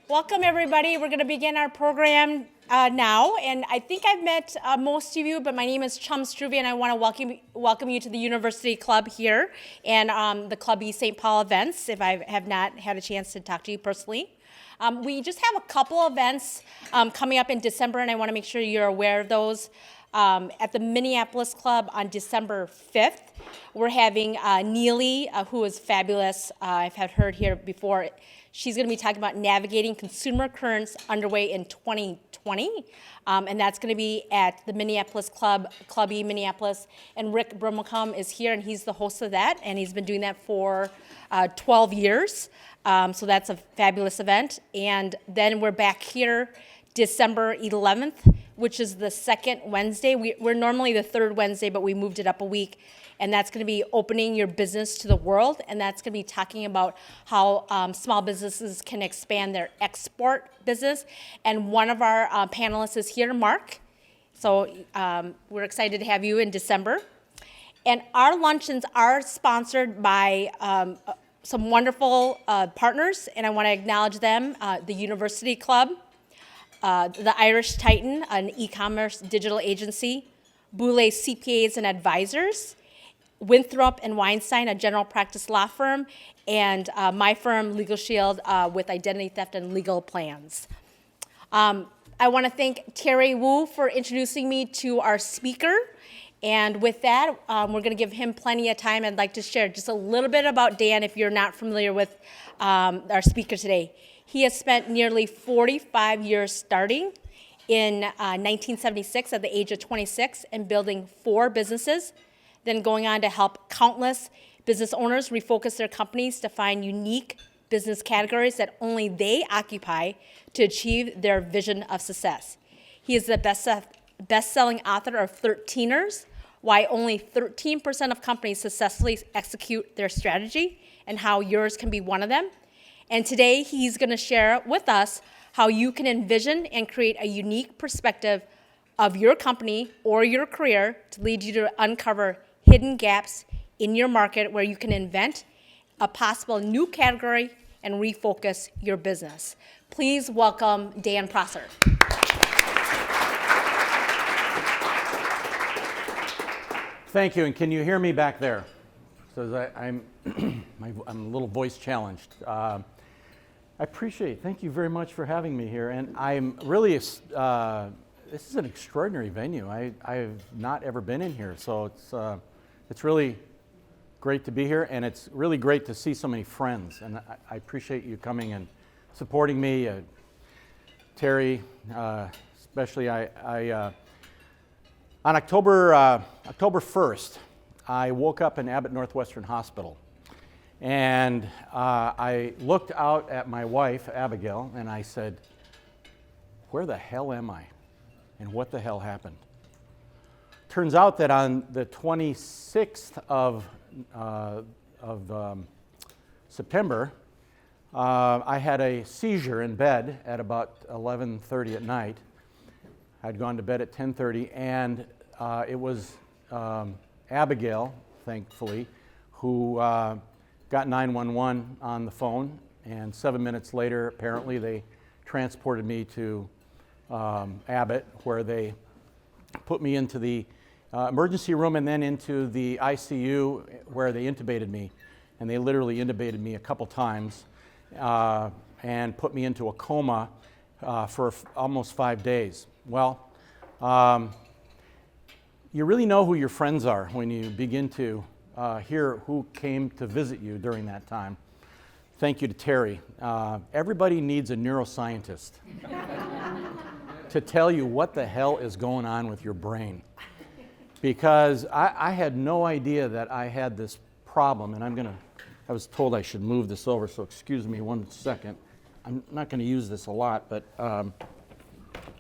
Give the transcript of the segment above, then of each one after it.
Welcome, everybody. We're going to begin our program now, and I think I've met most of you, but my name is Chum Struve, and I want to welcome you to the University Club here and the Club East St. Paul events, if I have not had a chance to talk to you personally. We just have a couple events coming up in December, and I want to make sure you're aware of those. At the Minneapolis Club on December 5th, we're having Neely, who is fabulous. I've had heard here before. She's going to be talking about navigating consumer currents underway in 2020, and that's going to be at the Minneapolis Club, Club E Minneapolis, and Rick Brummelcom is here, and he's the host of that, and he's been doing that for 12 years, so that's a fabulous event. And then we're back here December 11th, which is the second Wednesday. We're normally the third Wednesday, but we moved it up a week. And that's going to be opening your business to the world. And that's going to be talking about how small businesses can expand their export business. And one of our panelists is here, Mark. So we're excited to have you in December. And our luncheons are sponsored by some wonderful partners. And I want to acknowledge them, the University Club, the Irish Titan, an e-commerce digital agency, Boulay CPAs and Advisors, Winthrop and Weinstein, a general practice law firm, and my firm, Legal Shield, with identity theft and legal plans. I want to thank Terry Wu for introducing me to our speaker. And with that, we're going to give him plenty of time. I'd like to share just a little bit about Dan if you're not familiar with our speaker today. He has spent nearly 45 years starting in 1976 at the age of 26 and building 4 businesses, then going on to help countless business owners refocus their companies to find unique business categories that only they occupy to achieve their vision of success. He is the best-selling author of 13ers, Why Only 13% of Companies Successfully Execute Their Strategy, and how yours can be one of them. And today he's going to share with us how you can envision and create a unique perspective of your company or your career to lead you to uncover hidden gaps in your market where you can invent a possible new category and refocus your business. Please welcome Dan Prosser. Thank you, and can you hear me back there? So I'm a little voice challenged. I appreciate it. Thank you very much for having me here, and I'm really, this is an extraordinary venue. I've not ever been in here, so it's really great to be here, and it's really great to see so many friends, and I appreciate you coming and supporting me. Terry, especially, on October 1st, I woke up in Abbott Northwestern Hospital, and I looked out at my wife, Abigail, and I said, where the hell am I? And what the hell happened? Turns out that on the 26th of September, I had a seizure in bed at about 11:30 at night. I'd gone to bed at 10:30, and it was Abigail, thankfully, who got 911 on the phone, and 7 minutes later, apparently, they transported me to Abbott, where they put me into the emergency room and then into the ICU, where they intubated me. And they literally intubated me a couple times and put me into a coma for almost 5 days. Well, you really know who your friends are when you begin to hear who came to visit you during that time. Thank you to Terry. Everybody needs a neuroscientist to tell you what the hell is going on with your brain. Because I had no idea that I had this problem, and I was told I should move this over, so excuse me 1 second. I'm not going to use this a lot, but I'm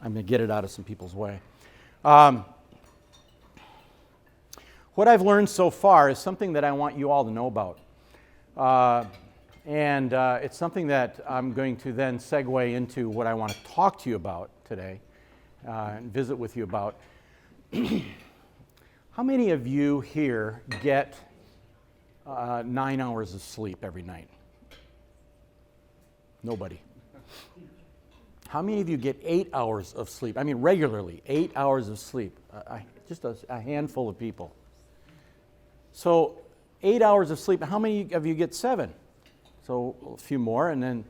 going to get it out of some people's way. What I've learned so far is something that I want you all to know about. And it's something that I'm going to then segue into what I want to talk to you about today and visit with you about. How many of you here get 9 hours of sleep every night? Nobody. How many of you get 8 hours of sleep? I mean, regularly, 8 hours of sleep. Just a handful of people. So 8 hours of sleep. How many of you get 7? So a few more. And then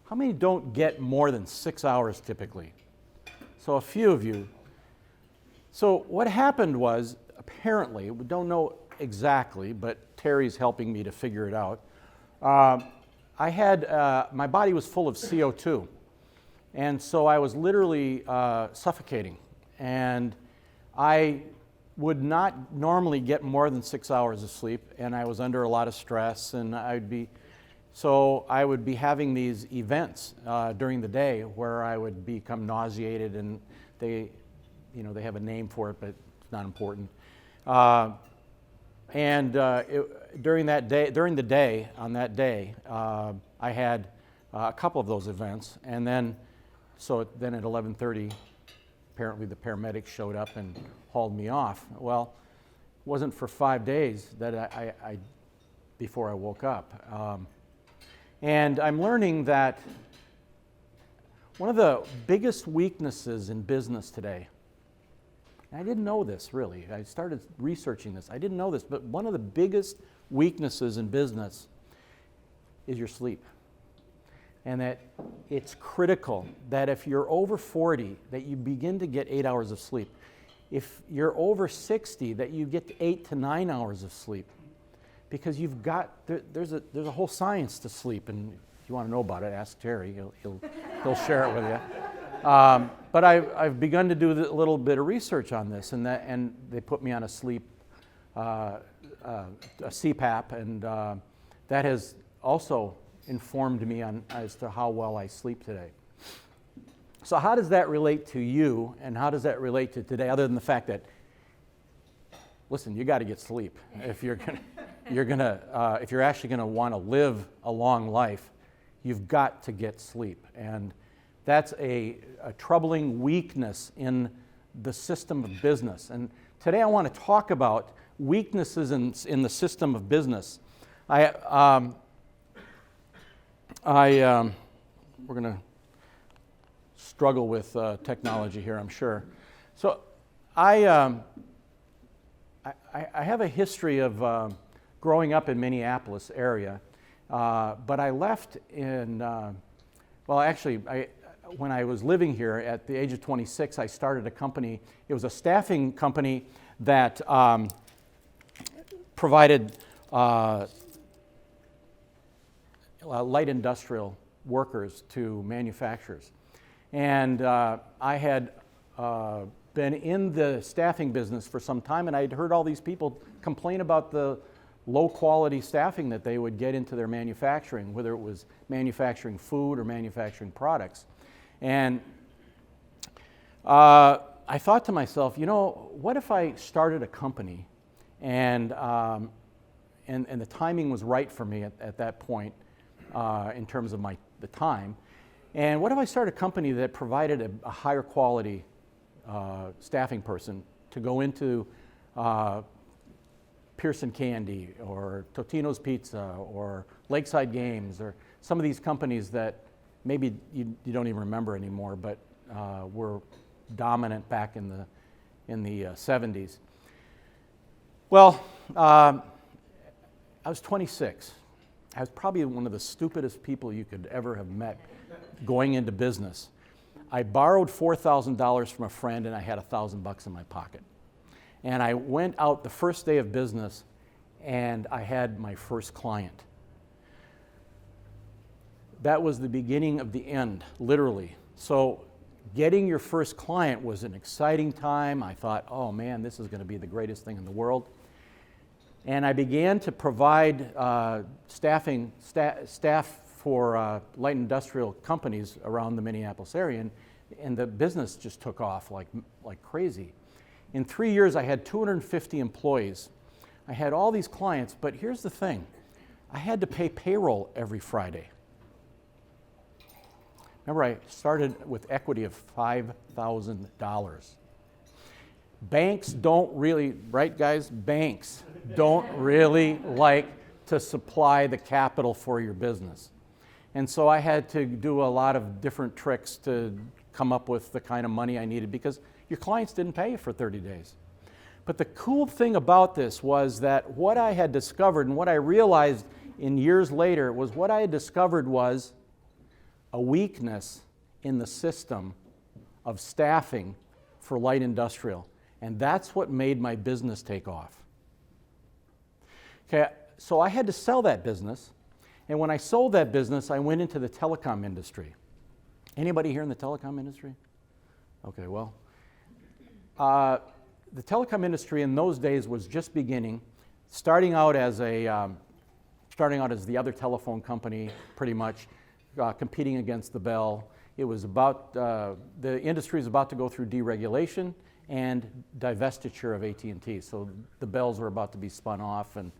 how many don't get more than 6 hours typically? So a few of you. So what happened was, apparently, we don't know exactly, but Terry's helping me to figure it out. I had, my body was full of CO2. And so I was literally suffocating. And I would not normally get more than 6 hours of sleep, and I was under a lot of stress, and I would be having these events during the day where I would become nauseated, and they have a name for it, but it's not important. During the day, on that day, I had a couple of those events, and then at 11:30, apparently the paramedics showed up and hauled me off. Well, it wasn't for 5 days that before I woke up. And I'm learning that one of the biggest weaknesses in business today, and I didn't know this really, I started researching this, I didn't know this, but one of the biggest weaknesses in business is your sleep. And that it's critical that if you're over 40, that you begin to get 8 hours of sleep. If you're over 60, that you get 8 to 9 hours of sleep. Because there's a whole science to sleep, and if you want to know about it, ask Terry. He'll share it with you. But I've begun to do a little bit of research on this, and they put me on a CPAP, and that has also informed me as to how well I sleep today. So how does that relate to you, and how does that relate to today, other than the fact that, listen, you got to get sleep if you're actually gonna want to live a long life. You've got to get sleep, and that's a troubling weakness in the system of business. And today I want to talk about weaknesses in the system of business. We're going to struggle with technology here, I'm sure. So I have a history of growing up in Minneapolis area, but I left when I was living here at the age of 26, I started a company. It was a staffing company that provided light industrial workers to manufacturers. And I had been in the staffing business for some time, and I'd heard all these people complain about the low quality staffing that they would get into their manufacturing, whether it was manufacturing food or manufacturing products. And I thought to myself, what if I started a company and the timing was right for me at that point in terms of the time. And what if I started a company that provided a higher quality staffing person to go into Pearson Candy or Totino's Pizza or Lakeside Games or some of these companies that maybe you don't even remember anymore, but were dominant back in the 70s. Well, I was 26. I was probably one of the stupidest people you could ever have met going into business. I borrowed $4,000 from a friend, and I had $1,000 in my pocket. And I went out the first day of business, and I had my first client. That was the beginning of the end, literally. So getting your first client was an exciting time. I thought, oh man, this is going to be the greatest thing in the world. And I began to provide staff for light industrial companies around the Minneapolis area, and the business just took off like crazy. In 3 years, I had 250 employees. I had all these clients, but here's the thing. I had to pay payroll every Friday. Remember, I started with equity of $5,000. Banks don't really, right guys? Banks don't really like to supply the capital for your business. And so I had to do a lot of different tricks to come up with the kind of money I needed because your clients didn't pay you for 30 days. But the cool thing about this was that what I had discovered and what I realized in years later was what I had discovered was a weakness in the system of staffing for light industrial. And that's what made my business take off. Okay, so I had to sell that business. And when I sold that business, I went into the telecom industry. Anybody here in the telecom industry? Okay, well, the telecom industry in those days was just beginning, starting out as the other telephone company, pretty much, competing against the Bell. It was about, the industry is about to go through deregulation and divestiture of AT&T. So the Bells were about to be spun off and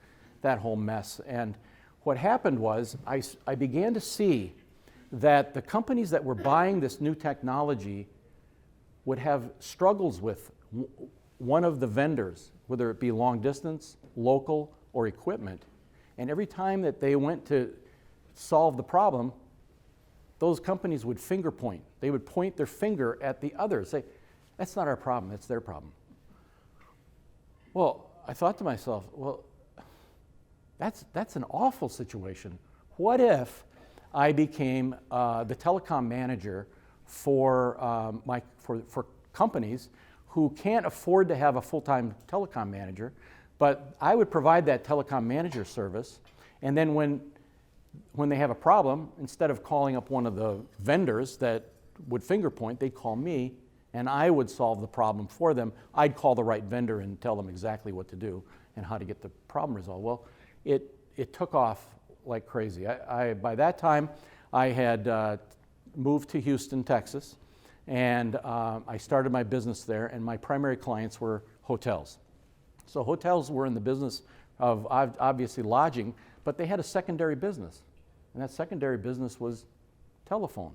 that whole mess. And what happened was I began to see that the companies that were buying this new technology would have struggles with one of the vendors, whether it be long distance, local, or equipment. And every time that they went to solve the problem, those companies would finger point. They would point their finger at the others, say, that's not our problem, it's their problem. Well, I thought to myself, well, that's an awful situation. What if I became the telecom manager for companies who can't afford to have a full-time telecom manager, but I would provide that telecom manager service, and then when they have a problem, instead of calling up one of the vendors that would finger point, they'd call me, and I would solve the problem for them. I'd call the right vendor and tell them exactly what to do and how to get the problem resolved. Well, it took off like crazy. By that time, I had moved to Houston, Texas, and I started my business there, and my primary clients were hotels. So hotels were in the business of obviously lodging, but they had a secondary business, and that secondary business was telephone.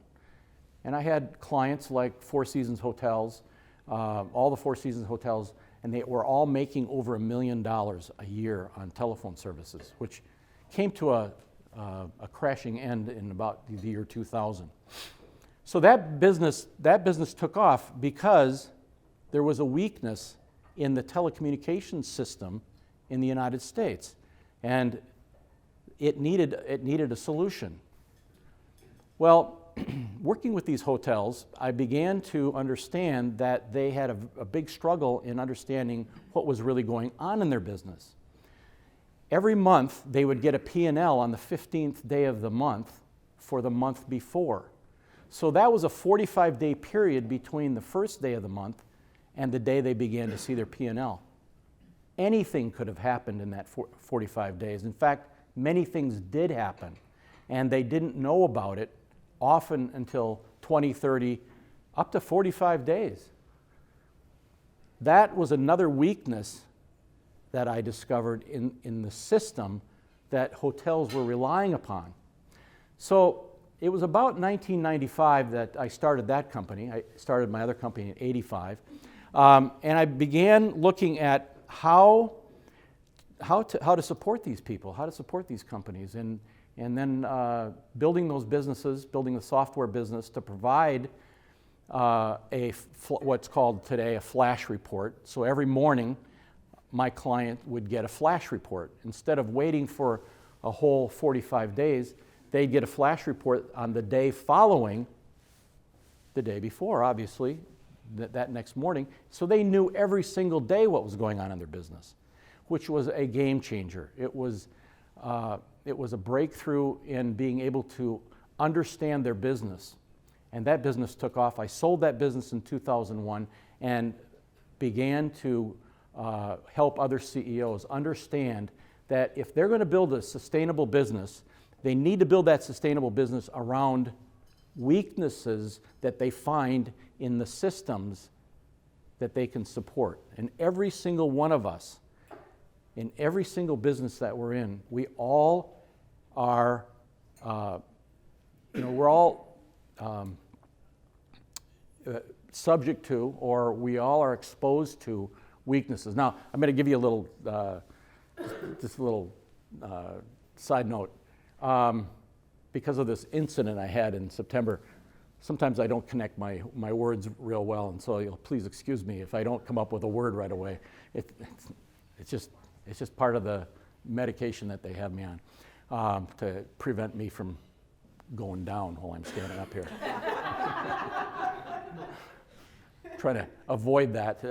And I had clients like Four Seasons Hotels, all the Four Seasons Hotels, and they were all making over $1 million a year on telephone services, which came to a crashing end in about the year 2000. So that business took off because there was a weakness in the telecommunications system in the United States, and it needed a solution. Well, working with these hotels, I began to understand that they had a big struggle in understanding what was really going on in their business. Every month, they would get a P&L on the 15th day of the month for the month before. So that was a 45-day period between the first day of the month and the day they began to see their P&L. Anything could have happened in that 45 days. In fact, many things did happen, and they didn't know about it often until 20, 30, up to 45 days. That was another weakness that I discovered in the system that hotels were relying upon. So it was about 1995 that I started that company. I started my other company in 85. And I began looking at how to support these people, how to support these companies, and then building those businesses, building the software business to provide what's called today a flash report. So every morning, my client would get a flash report. Instead of waiting for a whole 45 days, they'd get a flash report on the day following the day before, obviously, that next morning. So they knew every single day what was going on in their business, which was a game changer. It was a breakthrough in being able to understand their business. And that business took off. I sold that business in 2001 and began to help other CEOs understand that if they're going to build a sustainable business, they need to build that sustainable business around weaknesses that they find in the systems that they can support. And every single one of us, in every single business that we're in, we all are, we're all subject to, or we all are exposed to weaknesses. Now, I'm going to give you a little, just a little side note. because of this incident I had in September, sometimes I don't connect my words real well, and so you'll please excuse me if I don't come up with a word right away. It's just part of the medication that they have me on to prevent me from going down while I'm standing up here. Try to avoid that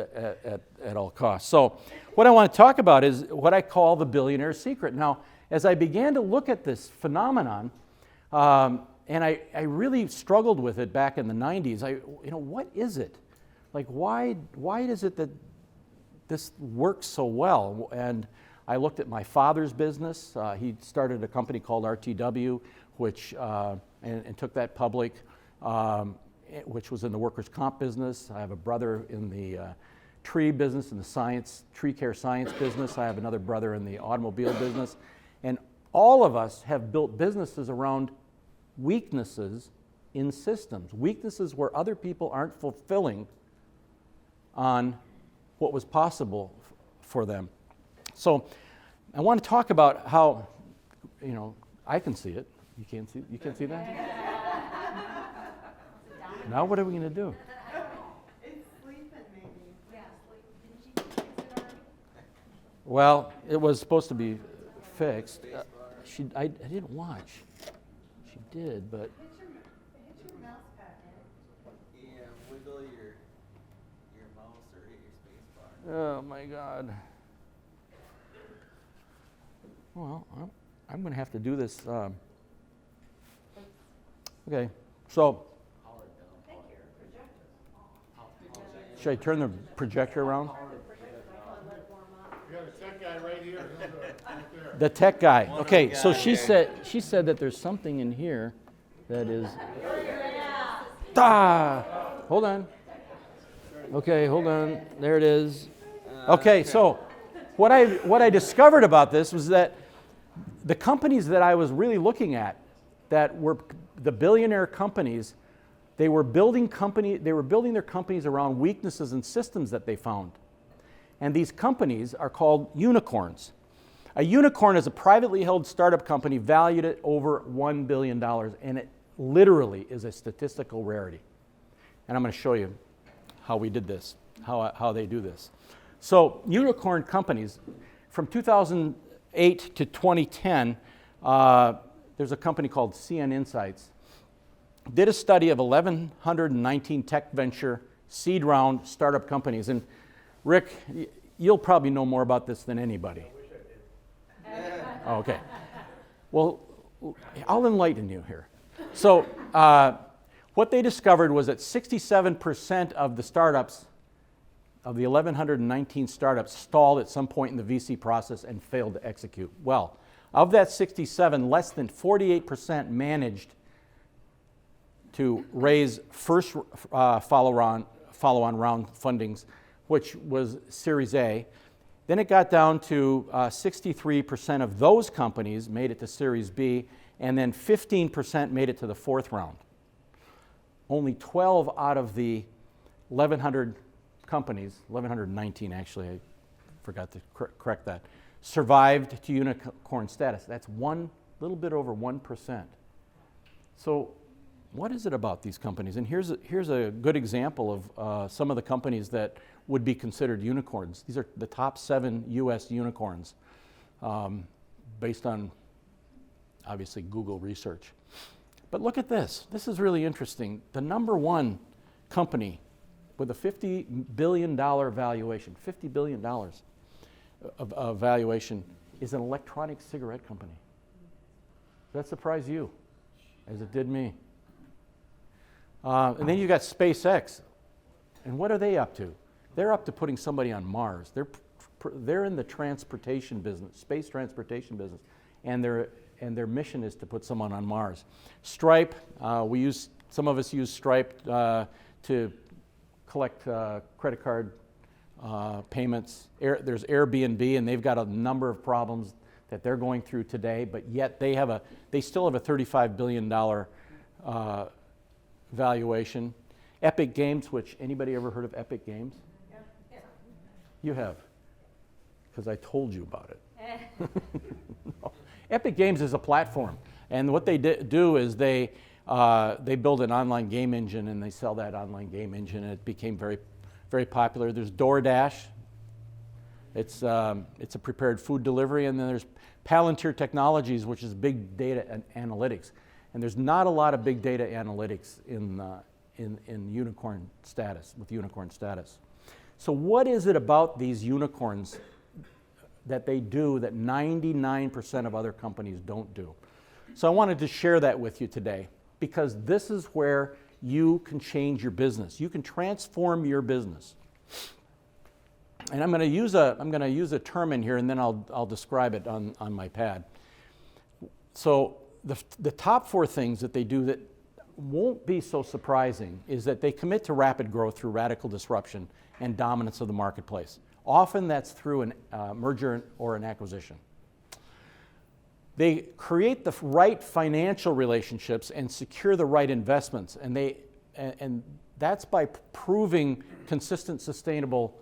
at all costs. So what I want to talk about is what I call the billionaire secret. Now, as I began to look at this phenomenon, and I really struggled with it back in the 90s. What is it? Like, why is it that this works so well? And I looked at my father's business. He started a company called RTW, which and took that public, which was in the workers' comp business. I have a brother in the tree business, in the tree care science business. I have another brother in the automobile business. And all of us have built businesses around weaknesses in systems, weaknesses where other people aren't fulfilling on what was possible for them. So I want to talk about how, I can see it. You can't see that? Now what are we going to do? It's sleeping, maybe. Yeah, sleep. Didn't she fix it already? Well, it was supposed to be fixed. I didn't watch. She did, but... Hit your mouse pad in. Yeah, wiggle your mouse or hit your space bar. Oh my God. Well, I'm going to have to do this. Okay, so... Should I turn the projector around? We got a tech guy right here. Right there. The tech guy. Okay, so she said that there's something in here that is. Hold on. Okay, hold on. There it is. Okay, so what I discovered about this was that the companies that I was really looking at, that were the billionaire companies, they were building their companies around weaknesses in systems that they found. And these companies are called unicorns. A unicorn is a privately held startup company valued at over $1 billion, and it literally is a statistical rarity. And I'm going to show you how we did this, how they do this. So unicorn companies, from 2008 to 2010, there's a company called CN Insights, did a study of 1,119 tech venture seed round startup companies. And Rick, you'll probably know more about this than anybody. Oh, okay. Well, I'll enlighten you here. So what they discovered was that 67% of the startups, of the 1,119 startups, stalled at some point in the VC process and failed to execute well. Of that 67, less than 48% managed to raise first follow-on round fundings, which was Series A. Then it got down to 63% of those companies made it to Series B, and then 15% made it to the fourth round. Only 12 out of the 1,100 companies, 1,119 actually, I forgot to correct that, survived to unicorn status. That's a little bit over 1%. So what is it about these companies? And here's a good example of some of the companies that would be considered unicorns. These are the top 7 U.S. unicorns based on, obviously, Google research. But look at this. This is really interesting. The number 1 company with a $50 billion valuation, $50 billion of valuation, is an electronic cigarette company. Does that surprise you, as it did me? And then you've got SpaceX. And what are they up to? They're up to putting somebody on Mars. They're in the transportation business, space transportation business, and their mission is to put someone on Mars. Stripe, some of us use Stripe to collect credit card payments. There's Airbnb, and they've got a number of problems that they're going through today, but yet they still have a $35 billion valuation. Epic Games, which anybody ever heard of Epic Games? Yeah. You have, because I told you about it. No. Epic Games is a platform. And what they do is they build an online game engine and they sell that online game engine, and it became very, very popular. There's DoorDash. It's a prepared food delivery, and then there's Palantir Technologies, which is big data and analytics. And there's not a lot of big data analytics in unicorn status, with unicorn status. So what is it about these unicorns that they do that 99% of other companies don't do? So I wanted to share that with you today, because this is where you can change your business. You can transform your business. And I'm going to use a term in here, and then I'll describe it on my pad. So the top 4 things that they do that won't be so surprising is that they commit to rapid growth through radical disruption and dominance of the marketplace. Often that's through a merger or an acquisition. They create the right financial relationships and secure the right investments, and that's by proving consistent, sustainable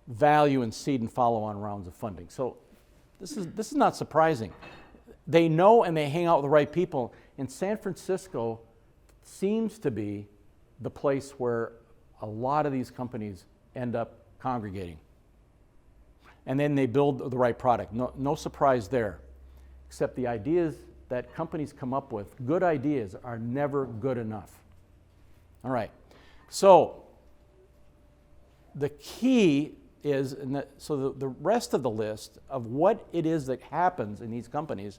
value in seed and follow-on rounds of funding. So this is not surprising. They know and they hang out with the right people, and San Francisco seems to be the place where a lot of these companies end up congregating. And then they build the right product. No surprise there, except the ideas that companies come up with, good ideas, are never good enough. All right, so the key is, so the rest of the list of what it is that happens in these companies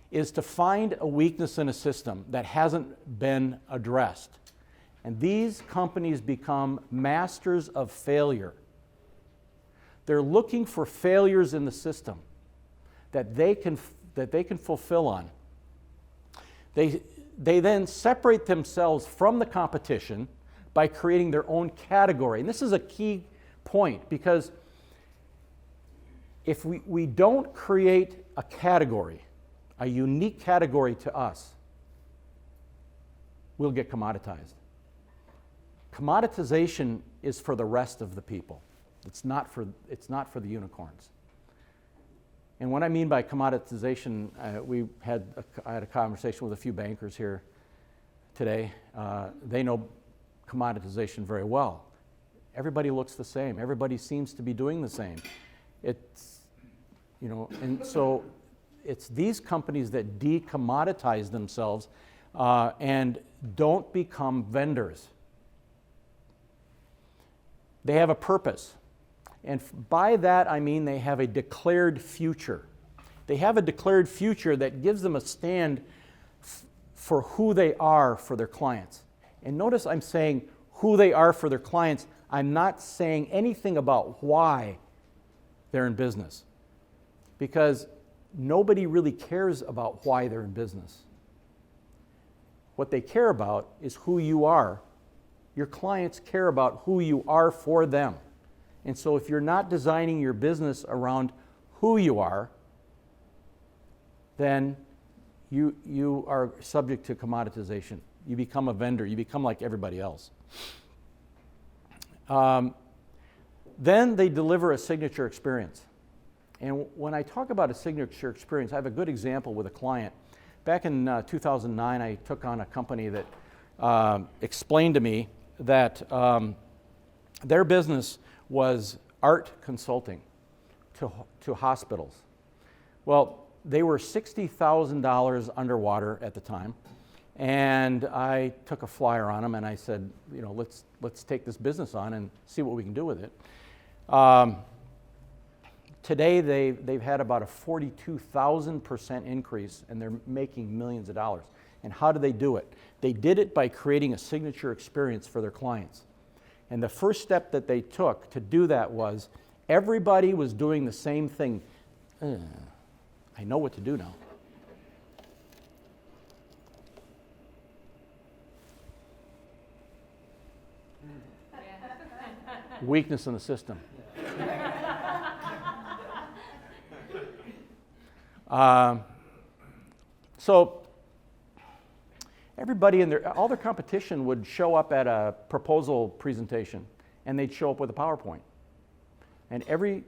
is to find a weakness in a system that hasn't been addressed. And these companies become masters of failure. They're looking for failures in the system that they can fulfill on. They then separate themselves from the competition by creating their own category. And this is a key point, because if we don't create a category, a unique category to us, we'll get commoditized. Commoditization is for the rest of the people. It's not for the unicorns. And what I mean by commoditization, I had a conversation with a few bankers here today. They know commoditization very well. Everybody looks the same. Everybody seems to be doing the same. And so it's these companies that decommoditize themselves and don't become vendors. They have a purpose. And by that I mean they have a declared future. They have a declared future that gives them a stand for who they are for their clients. And notice I'm saying who they are for their clients. I'm not saying anything about why they're in business, because nobody really cares about why they're in business. What they care about is who you are. Your clients care about who you are for them. And so if you're not designing your business around who you are, then you are subject to commoditization. You become a vendor. You become like everybody else. Then they deliver a signature experience. And when I talk about a signature experience, I have a good example with a client. Back in 2009, I took on a company that explained to me that their business was art consulting to hospitals. Well, they were $60,000 underwater at the time, and I took a flyer on them and I said, let's take this business on and see what we can do with it. Today they've had about a 42,000% increase, and they're making millions of dollars. And how do they do it? They did it by creating a signature experience for their clients. And the first step that they took to do that was everybody was doing the same thing. I know what to do now. Weakness in the system. So everybody all their competition would show up at a proposal presentation, and they'd show up with a PowerPoint. And every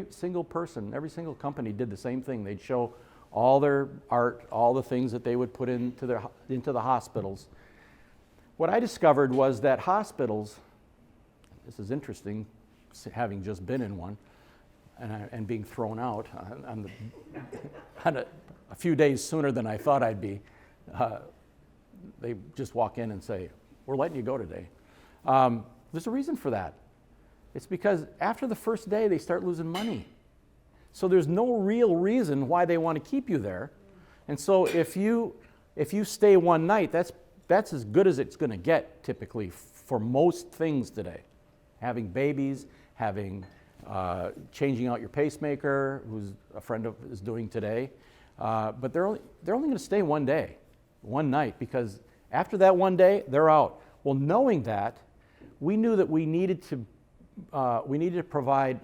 single person, every single company did the same thing. They'd show all their art, all the things that they would put into the hospitals. What I discovered was that hospitals, this is interesting, having just been in one and being thrown out a few days sooner than I thought I'd be. They just walk in and say, "We're letting you go today." There's a reason for that. It's because after the first day, they start losing money. So there's no real reason why they want to keep you there. And so if you stay one night, that's as good as it's going to get typically for most things today. Having babies, changing out your pacemaker, who's a friend of is doing today. But they're only going to stay one day, one night, because after that one day, they're out. Well, knowing that, we knew that we needed to provide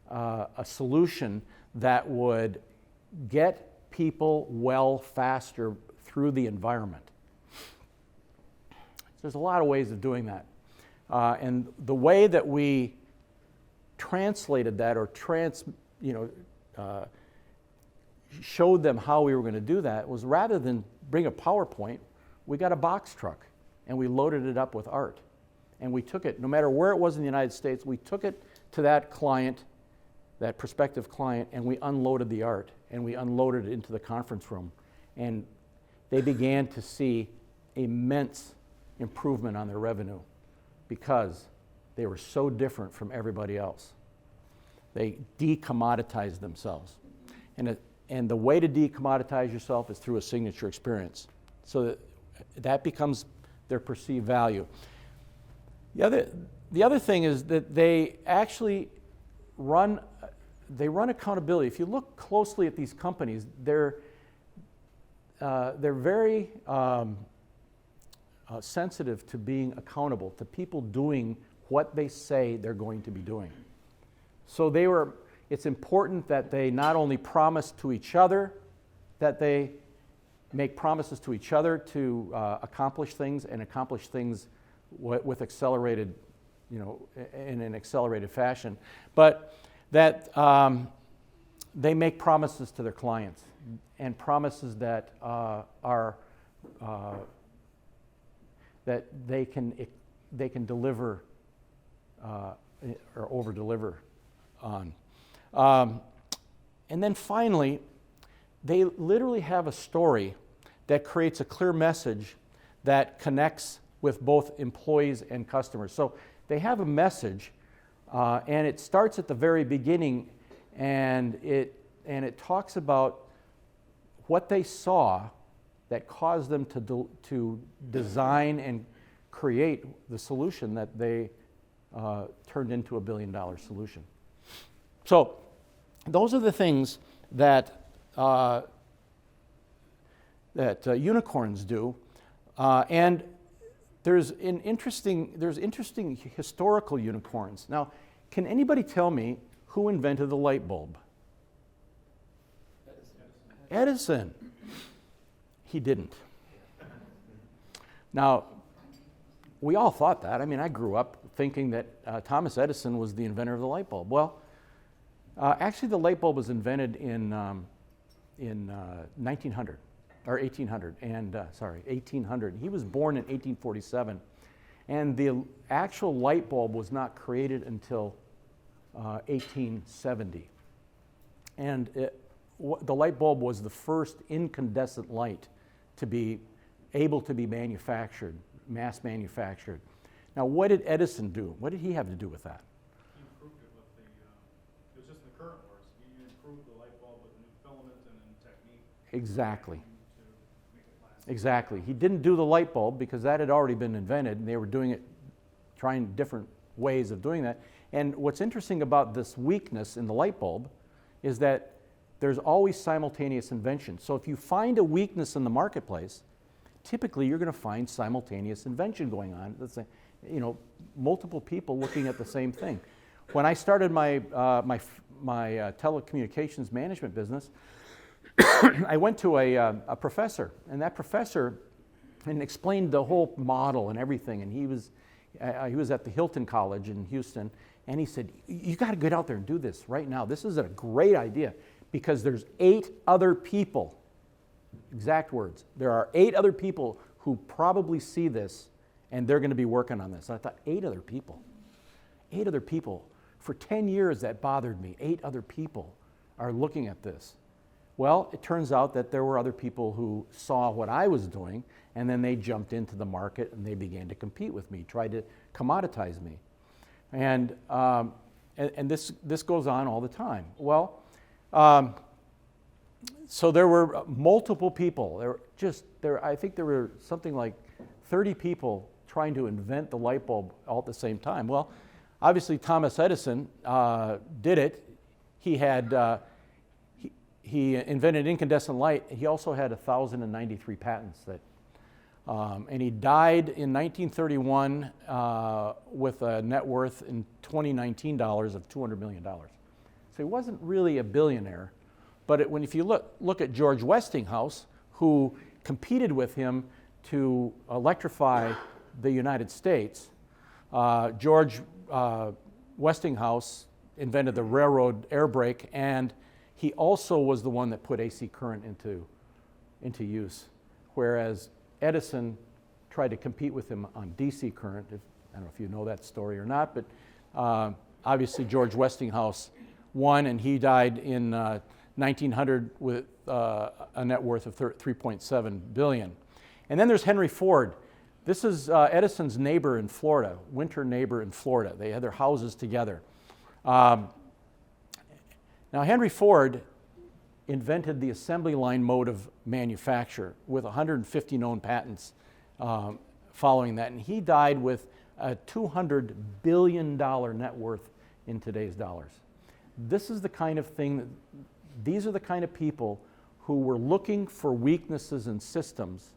a solution that would get people well faster through the environment. There's a lot of ways of doing that. And the way that we translated that or showed them how we were going to do that was rather than bring a PowerPoint, we got a box truck and we loaded it up with art. And we took it, no matter where it was in the United States, we took it to that client, that prospective client, and we unloaded the art and we unloaded it into the conference room. And they began to see immense improvement on their revenue because they were so different from everybody else. They decommoditized themselves. And the way to decommoditize yourself is through a signature experience. So that becomes their perceived value. The other thing is that they actually run accountability. If you look closely at these companies, they're very sensitive to being accountable, to people doing what they say they're going to be doing. So it's important that they not only promise to each other, that they make promises to each other to accomplish things and accomplish things with accelerated, in an accelerated fashion, but that they make promises to their clients and promises that that they can deliver or over deliver on. And then finally, they literally have a story that creates a clear message that connects with both employees and customers. So they have a message, and it starts at the very beginning, and it talks about what they saw that caused them to design and create the solution that they turned into a billion-dollar solution. So those are the things that unicorns do, and there's interesting historical unicorns. Now, can anybody tell me who invented the light bulb? Edison. He didn't. Now, we all thought that. I mean, I grew up thinking that Thomas Edison was the inventor of the light bulb. Well, actually, the light bulb was invented in 1900 or 1800. 1800. He was born in 1847, and the actual light bulb was not created until 1870. And the light bulb was the first incandescent light to be able to be manufactured, mass manufactured. Now, what did Edison do? What did he have to do with that? He improved it with it was just in the current wars. He improved the light bulb with a new filament and a technique. Exactly. To make it last. Exactly. He didn't do the light bulb because that had already been invented, and they were doing it, trying different ways of doing that. And what's interesting about this weakness in the light bulb is that there's always simultaneous invention. So if you find a weakness in the marketplace, typically you're going to find simultaneous invention going on. That's multiple people looking at the same thing. When I started my telecommunications management business, I went to a professor, and that professor explained the whole model and everything. And he was at the Hilton College in Houston, and he said, "You got to get out there and do this right now. This is a great idea because there's 8 other people, exact words, there are 8 other people who probably see this and they're going to be working on this. And I thought, 8 other people? 8 other people. For 10 years that bothered me. 8 other people are looking at this. Well, it turns out that there were other people who saw what I was doing, and then they jumped into the market and they began to compete with me, tried to commoditize me. And this goes on all the time. Well, so there were multiple people. I think there were something like 30 people trying to invent the light bulb all at the same time. Well, obviously Thomas Edison did it. He invented incandescent light. He also had 1,093 patents and he died in 1931 with a net worth in 2019 dollars of $200 million. So he wasn't really a billionaire, but if you look at George Westinghouse, who competed with him to electrify the United States, George Westinghouse invented the railroad air brake, and he also was the one that put AC current into use, whereas Edison tried to compete with him on DC current. I don't know if you know that story or not, but obviously George Westinghouse won, and he died in 1900 with a net worth of $3.7 billion. And then there's Henry Ford. This is Edison's neighbor in Florida, winter neighbor in Florida. They had their houses together. Now, Henry Ford invented the assembly line mode of manufacture with 150 known patents following that, and he died with a $200 billion net worth in today's dollars. This is the kind of thing, these are the kind of people who were looking for weaknesses in systems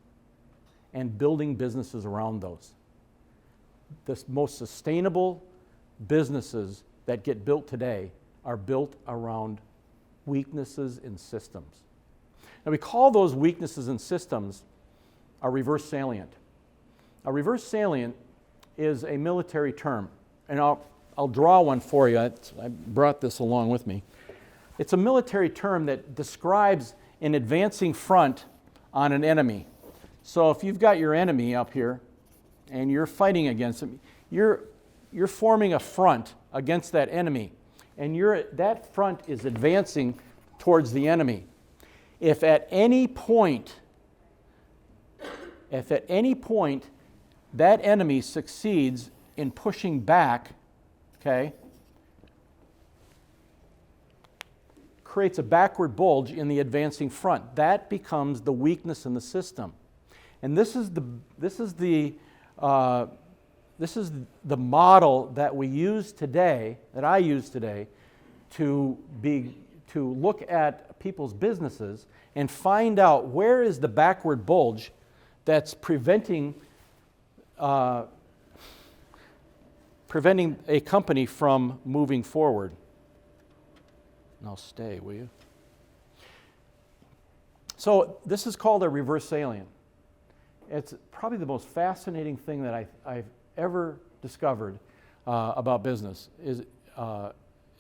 and building businesses around those. The most sustainable businesses that get built today are built around weaknesses in systems. Now, we call those weaknesses in systems a reverse salient. A reverse salient is a military term, and I'll draw one for you. I brought this along with me. It's a military term that describes an advancing front on an enemy. So if you've got your enemy up here and you're fighting against him, you're forming a front against that enemy, and that front is advancing towards the enemy. If at any point that enemy succeeds in pushing back, okay, creates a backward bulge in the advancing front, that becomes the weakness in the system. And this is the model that we use today, that I use today, to look at people's businesses and find out where is the backward bulge that's preventing a company from moving forward. Now stay, will you? So this is called a reverse salient. It's probably the most fascinating thing that I've ever discovered about business is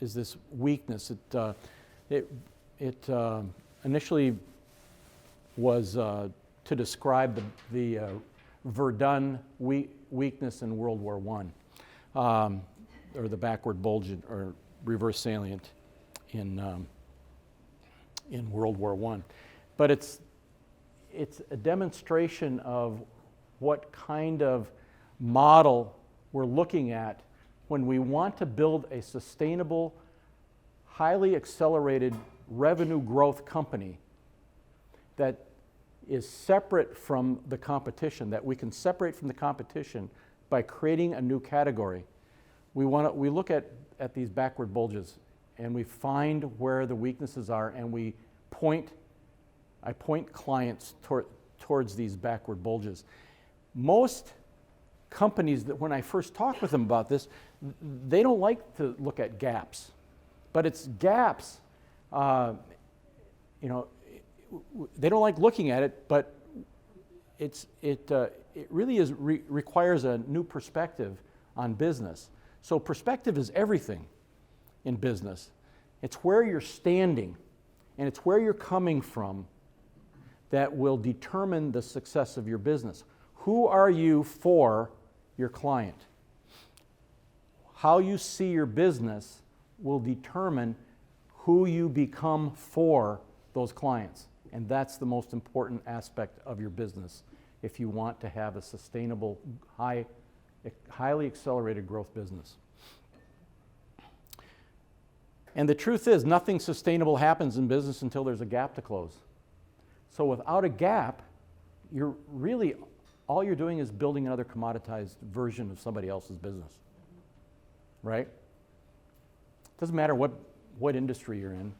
this weakness. It initially was to describe the Verdun weakness in World War I, or the backward bulge or reverse salient in World War I. But it's a demonstration of what kind of model we're looking at when we want to build a sustainable, highly accelerated revenue growth company that is separate from the competition, that we can separate from the competition by creating a new category. We look at these backward bulges and we find where the weaknesses are, and I point clients towards these backward bulges. Most companies that when I first talk with them about this, they don't like to look at gaps, but it's gaps. They don't like looking at it, but it really requires a new perspective on business. So perspective is everything in business. It's where you're standing. and it's where you're coming from that will determine the success of your business. Who are you for your client? How you see your business will determine who you become for those clients. And that's the most important aspect of your business if you want to have a sustainable, highly accelerated growth business. And the truth is, nothing sustainable happens in business until there's a gap to close. So without a gap, you're really, all you're doing is building another commoditized version of somebody else's business, right? Doesn't matter what industry you're in.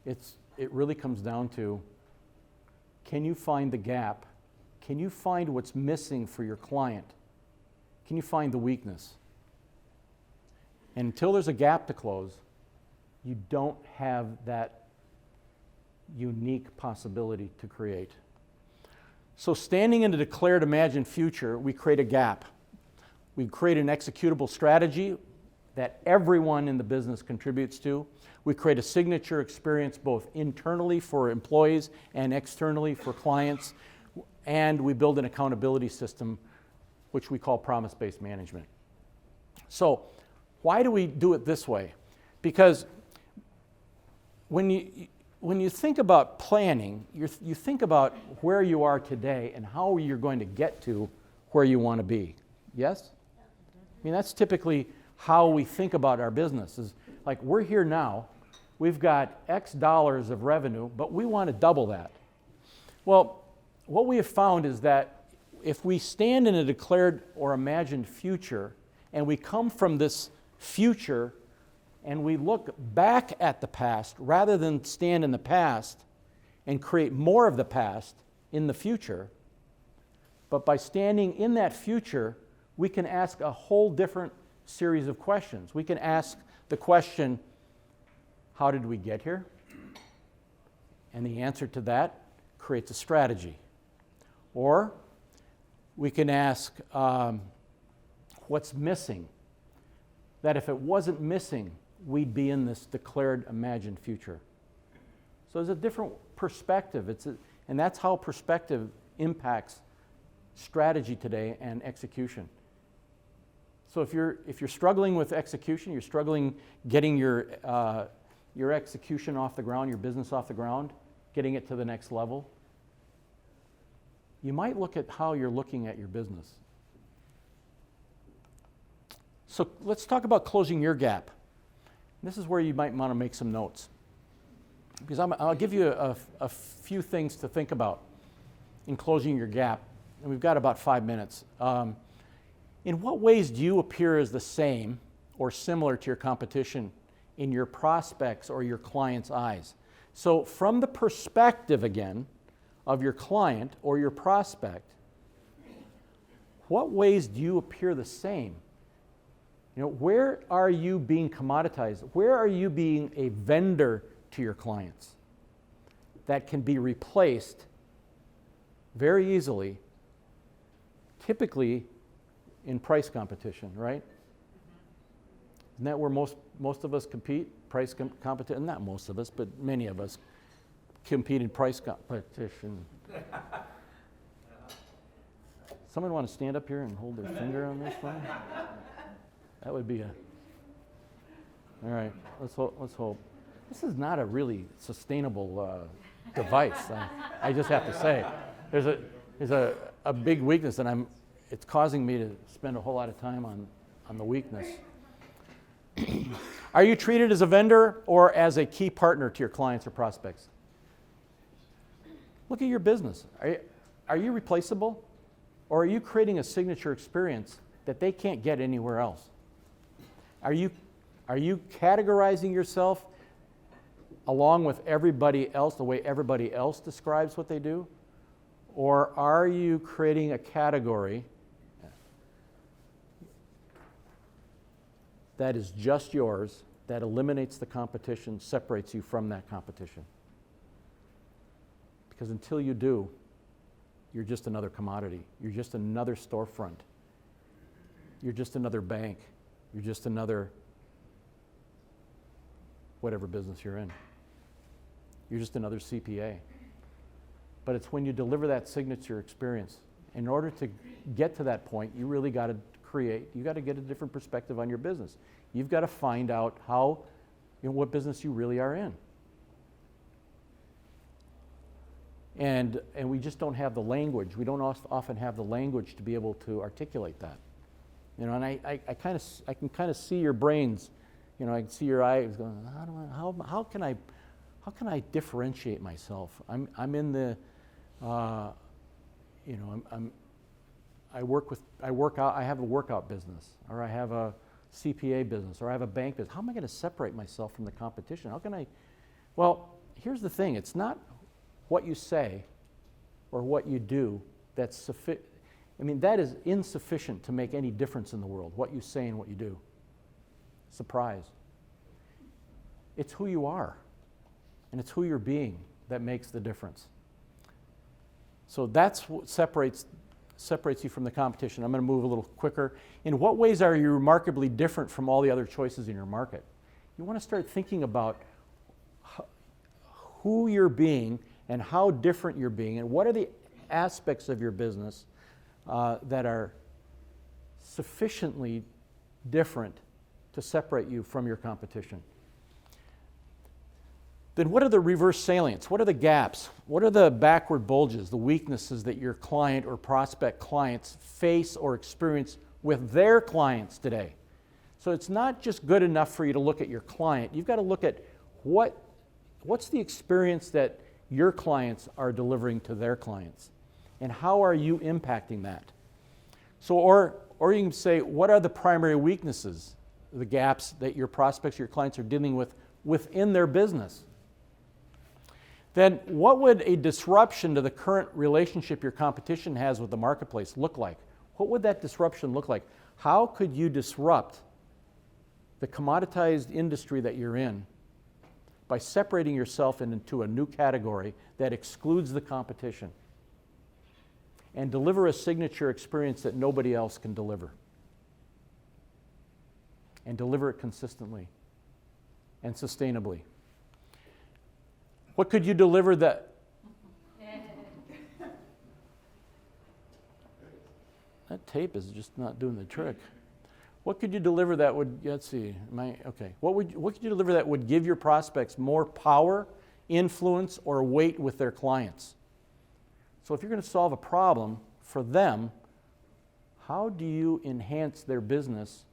It really comes down to, can you find the gap? Can you find what's missing for your client? Can you find the weakness? And until there's a gap to close, you don't have that unique possibility to create. So standing in a declared imagined future, we create a gap. We create an executable strategy that everyone in the business contributes to. We create a signature experience both internally for employees and externally for clients. And we build an accountability system, which we call promise-based management. So why do we do it this way? Because when you think about planning, you think about where you are today and how you're going to get to where you want to be. Yes? I mean, that's typically how we think about our business. Is like, we're here now, we've got X dollars of revenue, but we want to double that. Well, what we have found is that if we stand in a declared or imagined future, and we come from this future and we look back at the past rather than stand in the past and create more of the past in the future, but by standing in that future, we can ask a whole different series of questions. We can ask the question, how did we get here? And the answer to that creates a strategy. Or we can ask, what's missing? That if it wasn't missing, we'd be in this declared imagined future. So there's a different perspective. And that's how perspective impacts strategy today and execution. So if you're struggling with execution, you're struggling getting your execution off the ground, your business off the ground, getting it to the next level, you might look at how you're looking at your business. So let's talk about closing your gap. This is where you might want to make some notes, because I'll give you a few things to think about in closing your gap. And we've got about 5 minutes. In what ways do you appear as the same or similar to your competition in your prospects or your client's eyes? So from the perspective, again, of your client or your prospect, what ways do you appear the same? Where are you being commoditized? Where are you being a vendor to your clients that can be replaced very easily, typically in price competition, right? Isn't that where most of us compete? Price competition? Not most of us, but many of us compete in price competition. Someone want to stand up here and hold their finger on this one? That would be all right, let's hope. This is not a really sustainable device, I just have to say. There's a big weakness, and it's causing me to spend a whole lot of time on the weakness. Are you treated as a vendor or as a key partner to your clients or prospects? Look at your business. Are you replaceable? Or are you creating a signature experience that they can't get anywhere else? Are you categorizing yourself along with everybody else, the way everybody else describes what they do? Or are you creating a category that is just yours, that eliminates the competition, separates you from that competition? Because until you do, you're just another commodity. You're just another storefront. You're just another bank. You're just another whatever business you're in. You're just another CPA. But it's when you deliver that signature experience. In order to get to that point, you really got to get a different perspective on your business. You've got to find out what business you really are in. And we just don't have the language. We don't often have the language to be able to articulate that. And I can kind of see your brains. I can see your eyes going, how can I differentiate myself? I'm in the, I have a workout business, or I have a CPA business, or I have a bank business. How am I going to separate myself from the competition? Well, here's the thing. It's not what you say or what you do that's sufficient. That is insufficient to make any difference in the world, what you say and what you do. Surprise. It's who you are, and it's who you're being that makes the difference. So that's what separates you from the competition. I'm going to move a little quicker. In what ways are you remarkably different from all the other choices in your market? You want to start thinking about who you're being and how different you're being, and what are the aspects of your business that are sufficiently different to separate you from your competition. Then what are the reverse salients? What are the gaps? What are the backward bulges, the weaknesses that your client or prospect clients face or experience with their clients today? So it's not just good enough for you to look at your client. You've got to look at what's the experience that your clients are delivering to their clients, and how are you impacting that? So, or you can say, what are the primary weaknesses, the gaps that your prospects, your clients are dealing with within their business? Then what would a disruption to the current relationship your competition has with the marketplace look like? What would that disruption look like? How could you disrupt the commoditized industry that you're in by separating yourself into a new category that excludes the competition and deliver a signature experience that nobody else can deliver, and deliver it consistently and sustainably? What could you deliver that? That tape is just not doing the trick. What could you deliver that would, let's see, what could you deliver that would give your prospects more power, influence, or weight with their clients? So if you're going to solve a problem for them, how do you enhance their business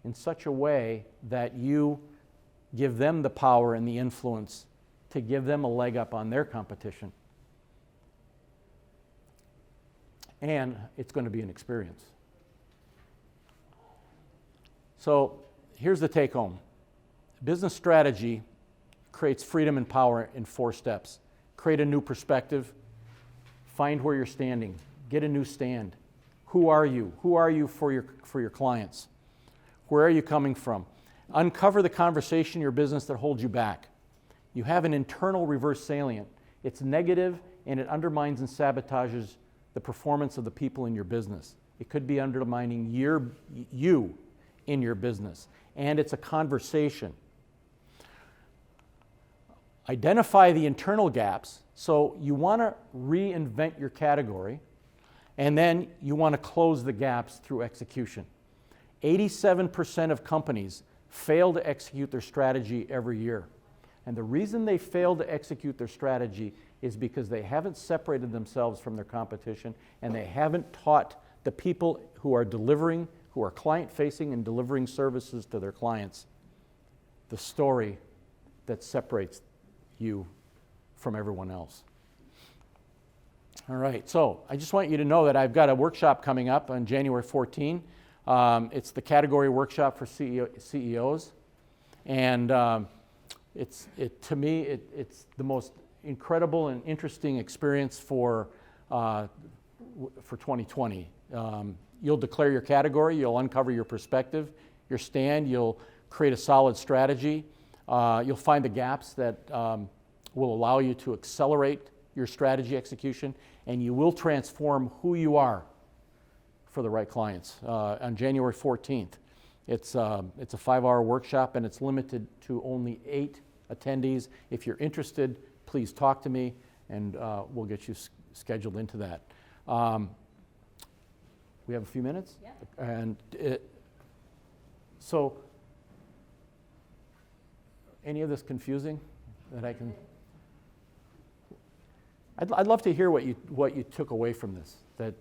in such a way that you give them the power and the influence to give them a leg up on their competition? And it's going to be an experience. So here's the take home. Business strategy creates freedom and power in 4 steps. Create a new perspective. Find where you're standing. Get a new stand. Who are you? Who are you for your clients? Where are you coming from? Uncover the conversation in your business that holds you back. You have an internal reverse salient. It's negative, and it undermines and sabotages the performance of the people in your business. It could be undermining you in your business. And it's a conversation. Identify the internal gaps. So you want to reinvent your category, and then you want to close the gaps through execution. 87% of companies fail to execute their strategy every year. And the reason they fail to execute their strategy is because they haven't separated themselves from their competition, and they haven't taught the people who are delivering, who are client-facing and delivering services to their clients, the story that separates you from everyone else. All right, so I just want you to know that I've got a workshop coming up on January 14. It's the category workshop for CEOs, and to me, it's the most incredible and interesting experience for 2020. You'll declare your category, you'll uncover your perspective, your stand, you'll create a solid strategy, you'll find the gaps that will allow you to accelerate your strategy execution, and you will transform who you are for the right clients on January 14th. It's a 5-hour workshop, and it's limited to only 8 attendees. If you're interested, please talk to me, and we'll get you scheduled into that. We have a few minutes? Yeah. And so, any of this confusing that I can? I'd love to hear what you took away from this. That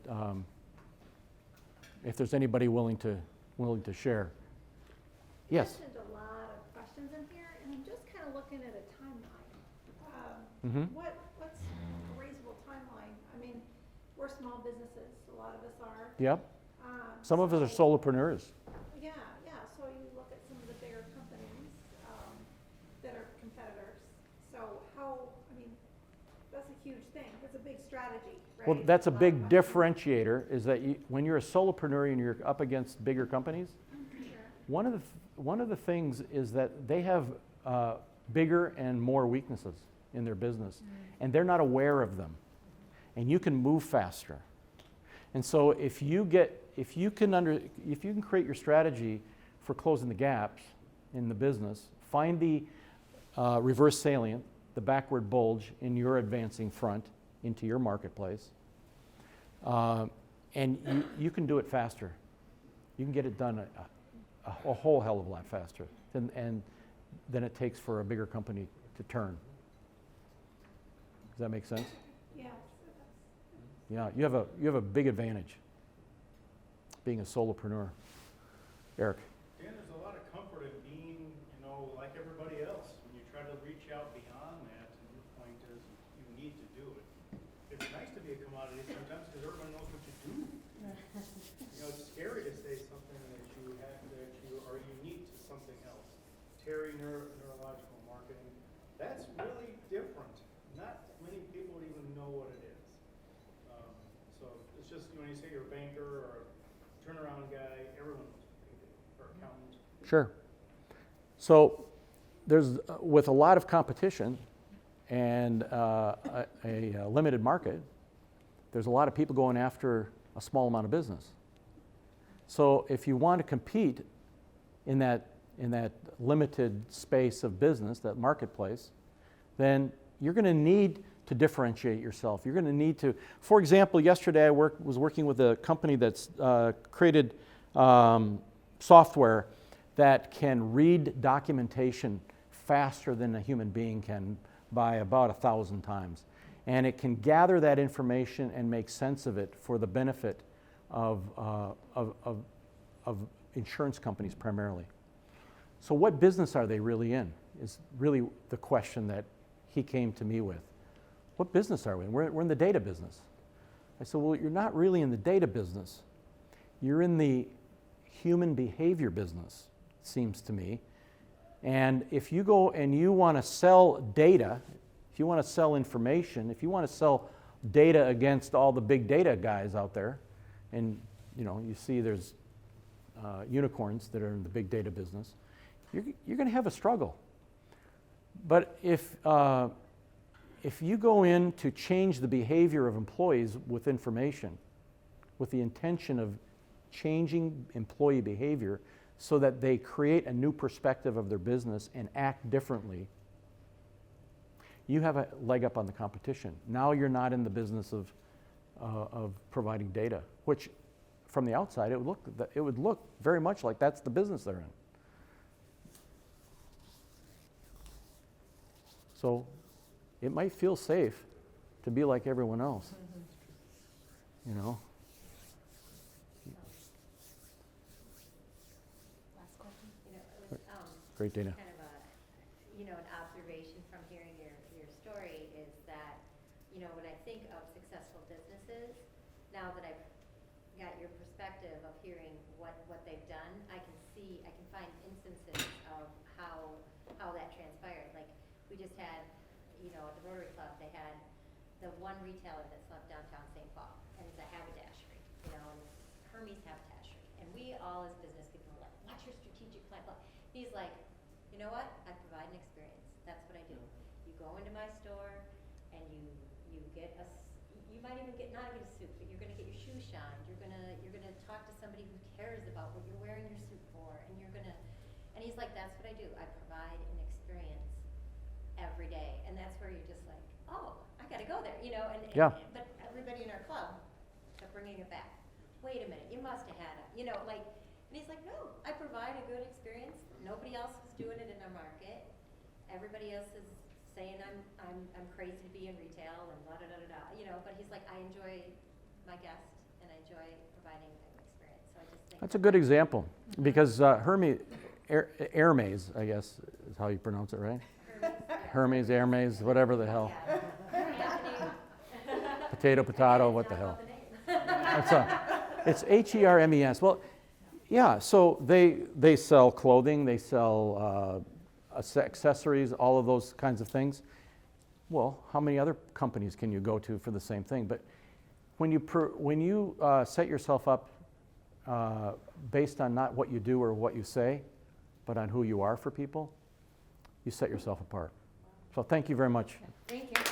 if there's anybody willing to share. Yes. You mentioned a lot of questions in here, and I'm just kind of looking at a timeline. What's a reasonable timeline? I mean, we're small businesses. A lot of us are. Yep. Some of us are solopreneurs. Yeah. So you look at some of the bigger companies that are competitors. So that's a huge thing. That's a big strategy, right? Well, that's a lot of big money. differentiator. Is that when you're a solopreneur and you're up against bigger companies, Sure. one of the things is that they have bigger and more weaknesses in their business, and they're not aware of them, and you can move faster. And so if you can create your strategy for closing the gaps in the business, find the reverse salient, the backward bulge in your advancing front into your marketplace, and you can do it faster. You can get it done a whole hell of a lot faster than it takes for a bigger company to turn. Does that make sense? Yes. Yeah, you have a big advantage being a solopreneur. Eric. Dan, there's a lot of comfort in being, like everybody else. When you try to reach out beyond that, and your point is you need to do it. It's nice to be a commodity sometimes because everyone knows what you do. It's scary to say something that you are unique to something else. Terry, neurological marketing, that's really different. Not many people would even know what it is. So it's just when you say you're a banker or a turnaround guy, everyone knows what you do, or accountant. Sure. So there's with a lot of competition and a limited market, there's a lot of people going after a small amount of business. So if you want to compete in that limited space of business, that marketplace, then you're going to need to differentiate yourself. You're going to need to, for example, yesterday I was working with a company that's created software that can read documentation faster than a human being can by about 1,000 times. And it can gather that information and make sense of it for the benefit of insurance companies primarily. So what business are they really in is really the question that he came to me with. What business are we in? We're in the data business. I said, well, you're not really in the data business. You're in the human behavior business, it seems to me. And if you go and you want to sell data, if you want to sell information, if you want to sell data against all the big data guys out there, and you see there's unicorns that are in the big data business, you're going to have a struggle. But if you go in to change the behavior of employees with information, with the intention of changing employee behavior so that they create a new perspective of their business and act differently, you have a leg up on the competition. Now you're not in the business of providing data, which from the outside it would look very much like that's the business they're in. So it might feel safe to be like everyone else. Last question. It was Great, Dana. kind of an observation from hearing your story is that, when I think of successful businesses, now that I've got your perspective of hearing what they've done, I can find instances of how that transpired. Like we just had, at the Rotary Club, they had the one retailer that's left downtown St. Paul, and it's a haberdashery, and Hermes haberdashery. And we all as business people were like, what's your strategic plan? He's like, you know what? I provide an experience. That's what I do. You go into my store and you get you might even not get a suit, but you're going to get your shoes shined. You're going to talk to somebody who cares about what you're wearing your suit for, and And he's like, that's what I do. I provide an experience every day. And that's where you're just like, oh, I gotta go there, you know? Yeah. But everybody in our club kept bringing it back. Wait a minute, you must have had it, you know, like, and he's like, no, I provide a good experience. Nobody else is doing it in our market. Everybody else is saying I'm crazy to be in retail and blah, da, da, da, da, you know, but he's like, I enjoy my guest and I enjoy providing an experience. So I just think. That's a good example, because Hermes, I guess is how you pronounce it, right? Hermes, Hermes, whatever the hell. Potato, what the hell. It's Hermes. Well, yeah, so they sell clothing, they sell accessories, all of those kinds of things. Well, how many other companies can you go to for the same thing? But when you set yourself up based on not what you do or what you say, but on who you are for people, you set yourself apart. So thank you very much. Thank you.